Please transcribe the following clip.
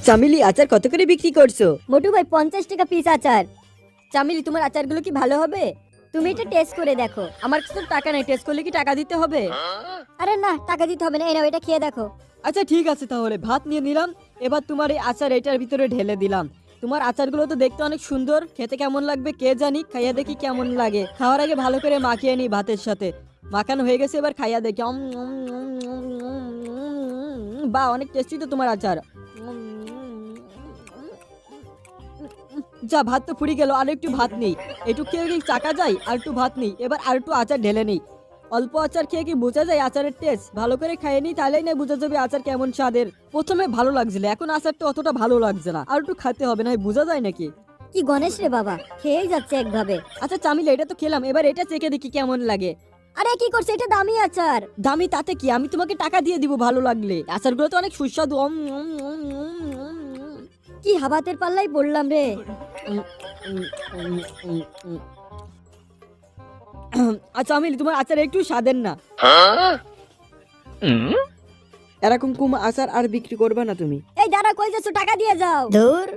চামেলি আচার কত করে বিক্রি করছো? মোটু ভাই 50 টাকা পিস আচার। চামেলি তোমার আচারগুলো কি ভালো হবে? তুমি এটা টেস্ট করে দেখো। আমার কাছে তো টাকা নাই, টেস্ট করলে কি টাকা দিতে হবে? আরে না, টাকা দিতে হবে না, এই নাও এটা খেয়ে দেখো। আচ্ছা ঠিক আছে, তাহলে ভাত নিয়ে নিলাম। এবার তোমার এই আচার এটার ভিতরে ঢেলে দিলাম। তোমার আচারগুলো তো দেখতে অনেক সুন্দর, খেতে কেমন লাগবে কে জানি, খাইয়া দেখি কেমন লাগে। খাওয়ার আগে ভালো করে মাখিয়ে নি ভাতের সাথে। মাখানো হয়ে গেছে, এবার খাইয়া দেখি। বা অনেক টেস্টি তো তোমার আচার। যা, ভাত তো ফুরি গেল, আর একটু ভাত নেই। একটু খেয়ে কি চাকা যায়? আর একটু ভাত নেই, এবার আর একটু আচার ঢেলে নেই। অল্প আচার খেয়ে কি বোঝা যায় আচারের টেস্ট? ভালো করে খাইয়ে নি, তাহলেই না বোঝা যাবে আচার কেমন স্বাদের। প্রথমে ভালো লাগছিল, এখন আচারটা অতটা ভালো লাগছে না। আর একটু খেতে হবে, না বোঝা যায় নাকি? কি গণেশ রে বাবা, খেয়েই যাচ্ছে একভাবে। আচ্ছা চামিলে, এটা তো খেলাম, এবার এটা চেখে দেখি কেমন লাগে। আরে কি করছে, এটা দামি আচার। দামি তাতে কি, আমি তোমাকে টাকা দিয়ে দিব ভালো লাগলে। আচারগুলো তো অনেক সুস্বাদু। কি হাবাতের পাল্লাই পড়লাম রে। আচ্ছা আমিলি, তোমার আচার একটু স্বাদের না। এরকম কুম আচার আর বিক্রি করবে না তুমি? এই দাঁড়া, কই যাচ্ছ? টাকা দিয়ে যাও। ধুর।